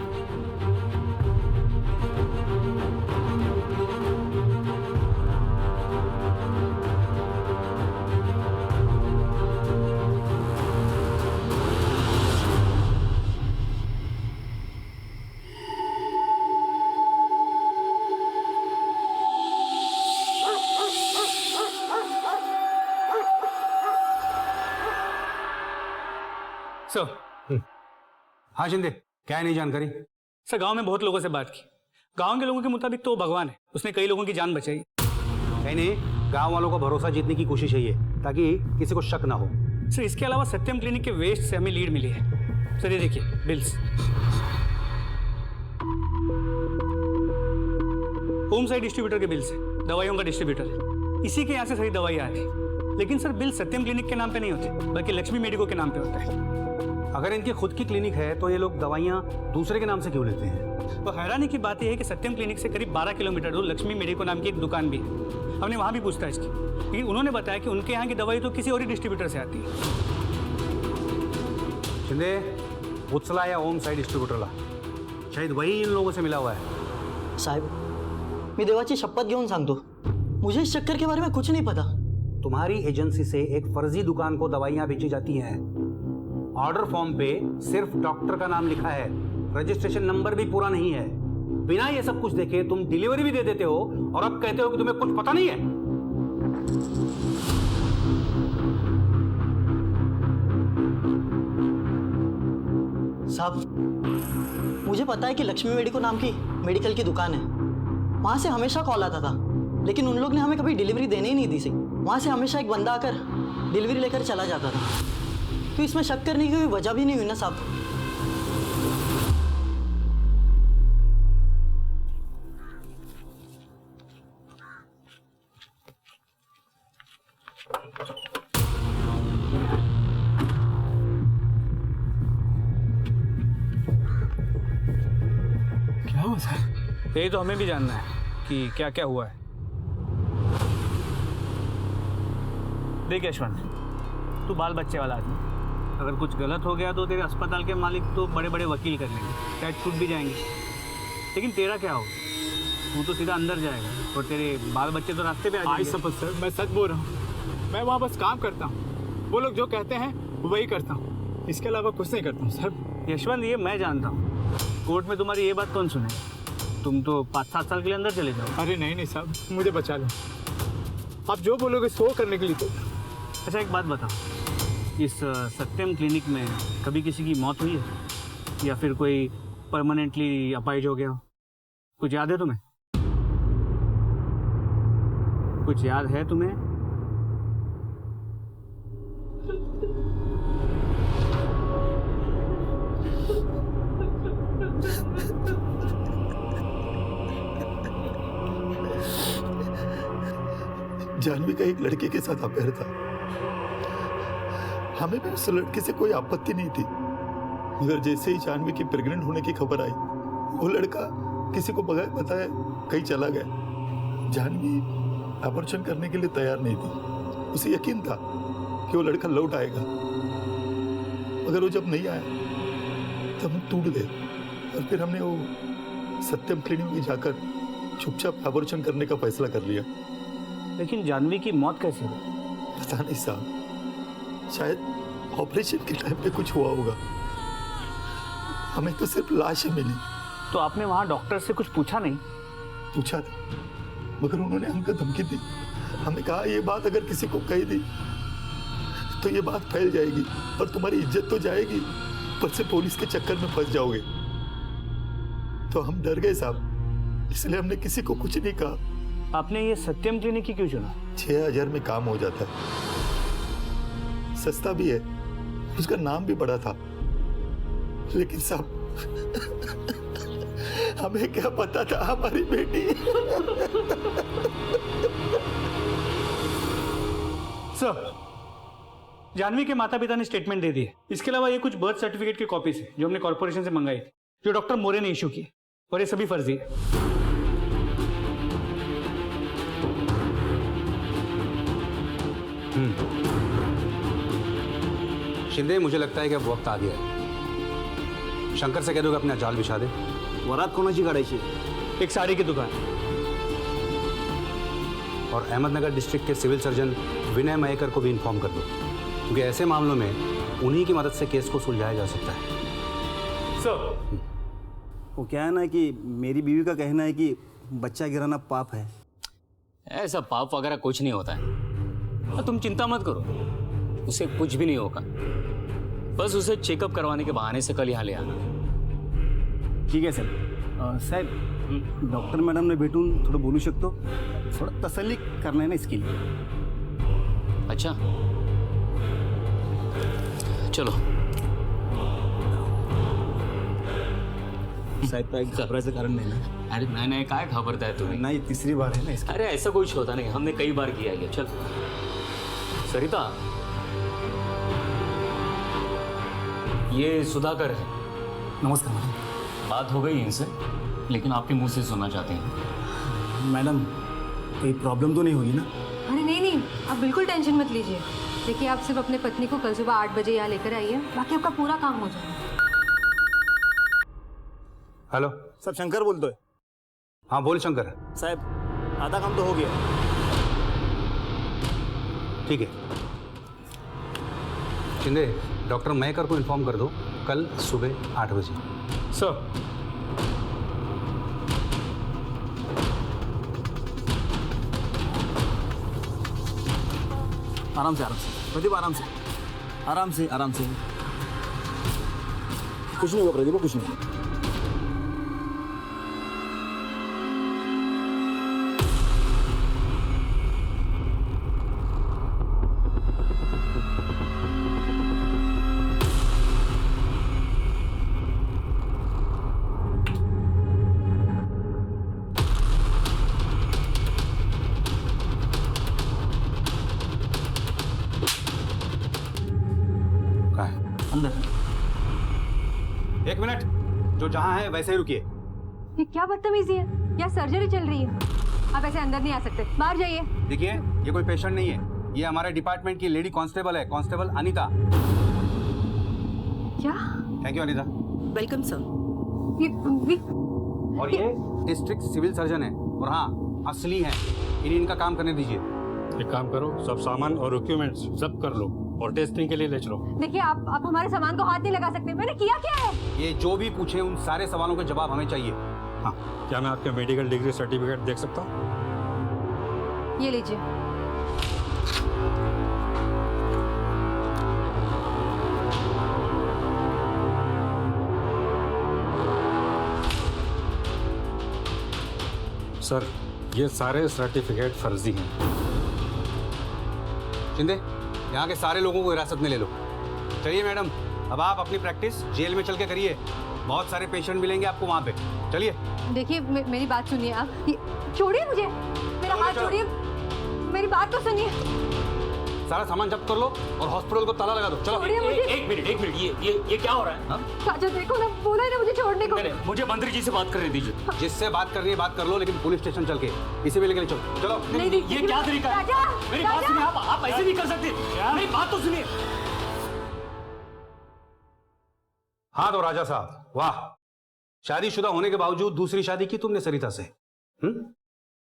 [SPEAKER 12] सर, हाँ शिंदे, क्या है नई जानकारी?
[SPEAKER 3] सर, गांव में बहुत लोगों से बात की। गांव के लोगों के मुताबिक तो वो भगवान है, उसने कई लोगों की जान बचाई।
[SPEAKER 12] नहीं, गांव वालों का भरोसा जीतने की कोशिश है ये, ताकि किसी को शक ना हो।
[SPEAKER 3] सर, इसके अलावा सत्यम क्लिनिक के वेस्ट से हमें लीड मिली है। सर ये देखिए बिल्स। होम साइड डिस्ट्रीब्यूटर के बिल्स है, दवाइयों का डिस्ट्रीब्यूटर है। इसी के यहाँ से सारी दवाई आ रही। लेकिन सर बिल सत्यम क्लिनिक के नाम पे नहीं होते, बल्कि लक्ष्मी मेडिको के नाम पे होता है।
[SPEAKER 12] अगर इनकी खुद की क्लिनिक है तो ये लोग दवाइयाँ दूसरे के नाम से क्यों लेते हैं?
[SPEAKER 3] तो हैरानी की बात यह है कि सत्यम क्लिनिक से करीब 12 किलोमीटर दूर लक्ष्मी मेडिको नाम की एक दुकान भी है। हमने वहाँ भी पूछताछ की, लेकिन उन्होंने बताया कि उनके यहाँ की दवाई तो किसी और ही डिस्ट्रीब्यूटर से आती है।
[SPEAKER 12] शिंदे, उछला या होम साइड डिस्ट्रीब्यूटरला, शायद वही इन लोगों से मिला हुआ है।
[SPEAKER 6] साहेब, मी देवाची शपथ घेऊन सांगतो, मुझे इस चक्कर के बारे में कुछ नहीं पता।
[SPEAKER 12] तुम्हारी एजेंसी से एक फर्जी दुकान को दवाइयाँ बेची जाती हैं। ऑर्डर फॉर्म पे सिर्फ डॉक्टर का नाम लिखा है, रजिस्ट्रेशन नंबर भी पूरा नहीं है। बिना ये सब कुछ देखे तुम डिलीवरी भी दे देते हो और अब कहते हो कि तुम्हें कुछ पता नहीं है।
[SPEAKER 6] साहब, मुझे पता है कि लक्ष्मी मेडिको नाम की मेडिकल की दुकान है, वहाँ से हमेशा कॉल आता था, लेकिन उन लोग ने हमें कभी डिलीवरी देने ही नहीं दी। वहाँ से हमेशा एक बंदा आकर डिलीवरी लेकर चला जाता था, तो इसमें शक करने की कोई वजह भी नहीं हुई ना साहब।
[SPEAKER 3] क्या हुआ सर? यही तो हमें भी जानना है कि क्या क्या हुआ है। देख यशवंत, तू बाल बच्चे वाला आदमी, अगर कुछ गलत हो गया तो तेरे अस्पताल के मालिक तो बड़े बड़े वकील कर लेंगे, शायद छूट भी जाएंगे। लेकिन तेरा क्या होगा? तू तो सीधा अंदर जाएगा और तेरे बाल बच्चे तो रास्ते पे आ जाएंगे।
[SPEAKER 17] सपत सर, मैं सच बोल रहा हूँ। मैं वहाँ बस काम करता हूँ, वो लोग जो कहते हैं वही करता हूँ, इसके अलावा कुछ नहीं करता हूँ सर।
[SPEAKER 3] यशवंत, ये मैं जानता हूँ, कोर्ट में तुम्हारी ये बात कौन सुनेगा? तुम तो 5-7 साल के लिए अंदर चले जाओ।
[SPEAKER 17] अरे नहीं नहीं साहब, मुझे बचा लो, आप जो बोलोगे सो करने के लिए। तो
[SPEAKER 3] अच्छा एक बात बताओ, इस सत्यम क्लिनिक में कभी किसी की मौत हुई है या फिर कोई परमानेंटली अपाहिज हो गया हो? कुछ याद है तुम्हें? कुछ याद है तुम्हें?
[SPEAKER 8] जानवी का एक लड़के के साथ अफेयर था। हमें भी उस लड़के से कोई आपत्ति नहीं थी, मगर जैसे ही जानवी की प्रेग्नेंट होने की खबर आई, वो लड़का किसी को बगैर बताए कहीं चला गया। जानवी अबॉर्शन करने के लिए तैयार नहीं थी, उसे यकीन था कि वो लड़का लौट आएगा, मगर वो जब नहीं आया तब हम टूट गए और फिर हमने वो सत्यम क्लिनिक में जाकर चुपचाप अबॉर्शन करने का फैसला कर लिया।
[SPEAKER 3] लेकिन जानवी की मौत कैसे हुई?
[SPEAKER 8] पता नहीं साहब, शायद ऑपरेशन के टाइम पे कुछ हुआ होगा, हमें तो सिर्फ लाश ही मिली।
[SPEAKER 3] तो आपने वहाँ डॉक्टर से कुछ पूछा नहीं
[SPEAKER 8] पूछा था, मगर उन्होंने हमको धमकी दी। हमने कहा ये बात अगर किसी को कही दी तो ये बात फैल जाएगी और तुम्हारी इज्जत तो जाएगी, पर से पुलिस के चक्कर में फंस जाओगे। तो हम डर गए साहब, इसलिए हमने किसी को कुछ नहीं कहा।
[SPEAKER 12] आपने ये सत्यम क्लिनिक ही क्यों चुना?
[SPEAKER 8] 6,000 में काम हो जाता है, सस्ता भी है, उसका नाम भी बड़ा था। लेकिन साहब हमें क्या पता था हमारी बेटी।
[SPEAKER 12] सर, जानवी के माता पिता ने स्टेटमेंट दे दी है। इसके अलावा ये कुछ बर्थ सर्टिफिकेट की कॉपीज है जो हमने कॉर्पोरेशन से मंगाई थी, जो डॉक्टर मोरे ने इशू की, और ये सभी फर्जी है। शिंदे, मुझे लगता है कि अब वक्त आ गया है। शंकर से कह दो कि अपना जाल बिछा दे।
[SPEAKER 6] वरात कोणाची काढायची?
[SPEAKER 12] एक साड़ी की दुकान। और अहमदनगर डिस्ट्रिक्ट के सिविल सर्जन विनय मयेकर को भी इन्फॉर्म कर दो, क्योंकि ऐसे मामलों में उन्हीं की मदद से केस को सुलझाया जा सकता है। सर,
[SPEAKER 6] वो क्या है ना कि मेरी बीवी का कहना है कि बच्चा गिराना पाप है।
[SPEAKER 5] ऐसा पाप वगैरह कुछ नहीं होता है, तुम चिंता मत करो, उसे कुछ भी नहीं होगा। बस उसे चेकअप करवाने के बहाने से कल यहाँ ले आना।
[SPEAKER 6] ठीक आहे सर. साहेब, डॉक्टर मॅडमने भेटून थोडं बोलू शकतो? थोडं तसल्ली करणार आहे ना इसके लिए.
[SPEAKER 5] अच्छा, चलो.
[SPEAKER 6] साहेब, काय घबरायचं कारण नाही ना?
[SPEAKER 5] अरे नहीं नहीं, काय घबरता है तुम्हें?
[SPEAKER 6] नहीं, तीसरी बार है ना इसका.
[SPEAKER 5] अरे ऐसा कुछ होता नहीं, हमने कई बार किया है. चल सरिता, ये सुधाकर है.
[SPEAKER 6] नमस्कार मैडम.
[SPEAKER 5] बात हो गई इनसे, लेकिन आपके मुंह से सुनना चाहते हैं.
[SPEAKER 6] मैडम, कोई प्रॉब्लम तो नहीं होगी ना?
[SPEAKER 1] अरे नहीं नहीं, आप बिल्कुल टेंशन मत लीजिए. देखिए, आप सिर्फ अपने पत्नी को कल सुबह 8 बजे यहाँ लेकर आइए, बाकी आपका पूरा काम हो जाएगा.
[SPEAKER 12] हेलो
[SPEAKER 6] साहब, शंकर बोलतोय.
[SPEAKER 12] हाँ बोल शंकर.
[SPEAKER 6] साहेब, आधा काम तो हो गया.
[SPEAKER 12] ठीक है. शिंदे, डॉक्टर मयेकर को इन्फॉर्म कर दो कल सुबह 8 बजे.
[SPEAKER 3] सर.
[SPEAKER 6] आराम से, आराम से प्रदीप, आराम से, आराम से, आराम से. कुछ नहीं होगा प्रदीप, कुछ नहीं.
[SPEAKER 12] अंदर. एक मिनट, जो जहां है वैसे ही रुकिए.
[SPEAKER 1] ये क्या बदतमीजी है? यहाँ सर्जरी चल रही है, आप ऐसे अंदर नहीं आ सकते, बाहर जाइए.
[SPEAKER 12] देखिए, ये कोई पेशेंट नहीं है, ये हमारे डिपार्टमेंट की लेडी कांस्टेबल है, कांस्टेबल अनीता.
[SPEAKER 1] क्या?
[SPEAKER 12] Thank you Anita.
[SPEAKER 10] Welcome sir.
[SPEAKER 12] और ये डिस्ट्रिक्ट सिविल सर्जन है, और हाँ, असली है. इन्हें इनका काम करने दीजिए.
[SPEAKER 3] एक काम करो, सब सामान और डॉक्यूमेंट्स सब कर लो और टेस्टिंग के लिए ले चलो.
[SPEAKER 1] देखिए, आप हमारे सामान को हाथ नहीं लगा सकते. मैंने किया क्या है?
[SPEAKER 12] ये जो भी पूछे उन सारे सवालों के जवाब हमें चाहिए.
[SPEAKER 3] हाँ, क्या मैं आपके मेडिकल डिग्री सर्टिफिकेट देख सकता हूँ?
[SPEAKER 1] ये लीजिए.
[SPEAKER 3] सर, ये सारे सर्टिफिकेट फर्जी हैं.
[SPEAKER 12] शिंदे, यहाँ के सारे लोगों को हिरासत में ले लो. चलिए मैडम, अब आप अपनी प्रैक्टिस जेल में चल के करिए. बहुत सारे पेशेंट मिलेंगे आपको वहाँ पे. चलिए.
[SPEAKER 1] देखिए, मेरी बात सुनिए. आप छोड़िए मुझे, मेरा हाथ छोड़िए, मेरी बात तो सुनिए.
[SPEAKER 12] सारा सामान जब्त कर लो और हॉस्पिटल को ताला लगा दो. चलो.
[SPEAKER 5] एक मिनट, ये क्या हो रहा है?
[SPEAKER 1] राजा, देखो ना, बोला है ना मुझे छोड़ने को.
[SPEAKER 5] मुझे मंत्री जी से बात करने दीजिए.
[SPEAKER 12] जिससे बात करनी है बात कर लो, लेकिन पुलिस स्टेशन चल के इसे भी लेकर चलो. चलो.
[SPEAKER 1] नहीं,
[SPEAKER 5] ये क्या तरीका है?
[SPEAKER 1] राजा,
[SPEAKER 5] मेरी बात सुनिए. आप ऐसे नहीं कर सकते. मेरी बात तो सुनिए.
[SPEAKER 12] हाँ तो राजा साहब, वाह, शादीशुदा होने के बावजूद दूसरी शादी की तुमने सरिता से.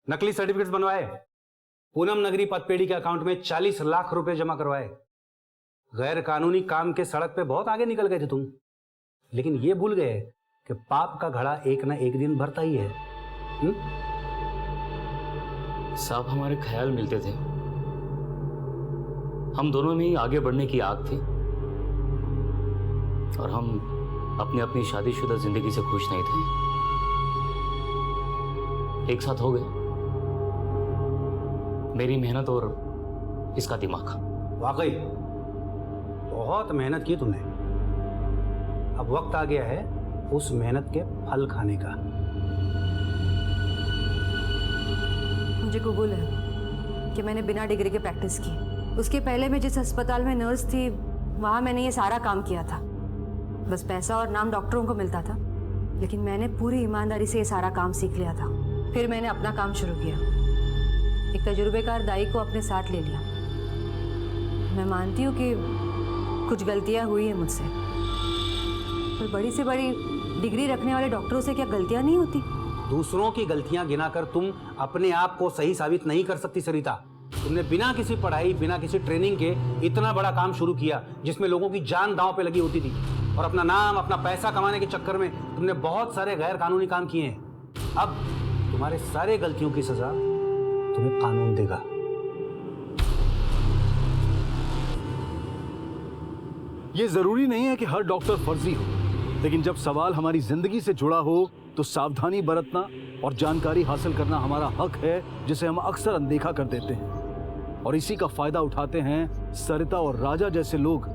[SPEAKER 12] नकली सर्टिफिकेट्स बनवाए, पूनम नगरी पतपेड़ी के अकाउंट में 40 लाख रुपए जमा करवाए. गैर कानूनी काम के सड़क पे बहुत आगे निकल गए थे तुम, लेकिन ये भूल गए कि पाप का घड़ा एक ना एक दिन भरता ही है.
[SPEAKER 5] साहब हमारे ख्याल मिलते थे, हम दोनों में ही आगे बढ़ने की आग थी और हम अपनी अपनी शादीशुदा जिंदगी से खुश नहीं थे। एक साथ हो गए, मेरी मेहनत और इसका दिमाग।
[SPEAKER 12] वाकई बहुत मेहनत की तुमने, अब वक्त आ गया है उस मेहनत के फल खाने का।
[SPEAKER 1] मुझे कबूल है कि मैंने बिना डिग्री के प्रैक्टिस की। उसके पहले मैं जिस अस्पताल में नर्स थी वहाँ मैंने ये सारा काम किया था। बस पैसा और नाम डॉक्टरों को मिलता था, लेकिन मैंने पूरी ईमानदारी से ये सारा काम सीख लिया था। फिर मैंने अपना काम शुरू किया, एक तजुर्बेकार दाई को अपने साथ ले लिया। मैं मानती हूँ कि कुछ गलतियाँ हुई हैं मुझसे, पर बड़ी से बड़ी डिग्री रखने वाले डॉक्टरों से क्या गलतियाँ नहीं होती?
[SPEAKER 12] दूसरों की गलतियां गिनाकर तुम अपने आप को सही साबित नहीं कर सकती सरिता। तुमने बिना किसी पढ़ाई, बिना किसी ट्रेनिंग के इतना बड़ा काम शुरू किया जिसमें लोगों की जान दांव पे लगी होती थी, और अपना नाम, अपना पैसा कमाने के चक्कर में तुमने बहुत सारे गैर कानूनी काम किए हैं। अब तुम्हारे सारे गलतियों की सजा तुम्हें कानून देगा।
[SPEAKER 7] ये जरूरी नहीं है कि हर डॉक्टर फर्जी हो, लेकिन जब सवाल हमारी जिंदगी से जुड़ा हो तो सावधानी बरतना और जानकारी हासिल करना हमारा हक है, जिसे हम अक्सर अनदेखा कर देते हैं। और इसी का फायदा उठाते हैं सरिता और राजा जैसे लोग,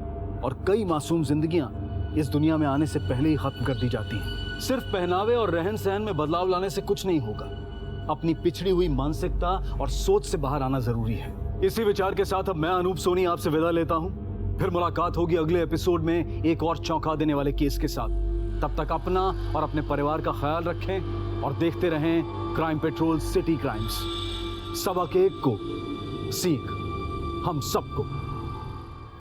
[SPEAKER 7] और कई मासूम जिंदगियां इस दुनिया में आने से पहले ही खत्म कर दी जाती हैं। सिर्फ पहनावे और रहन सहन में बदलाव लाने से कुछ नहीं होगा, अपनी पिछड़ी हुई मानसिकता और सोच से बाहर आना जरूरी है। इसी विचार के साथ अब मैं अनूप सोनी आपसे विदा लेता हूं। फिर मुलाकात होगी अगले एपिसोड में एक और चौंका देने वाले केस के साथ। तब तक अपना और अपने परिवार का ख्याल रखें और देखते रहें क्राइम पेट्रोल सिटी क्राइम्स। सबक एक को सीख हम सबको।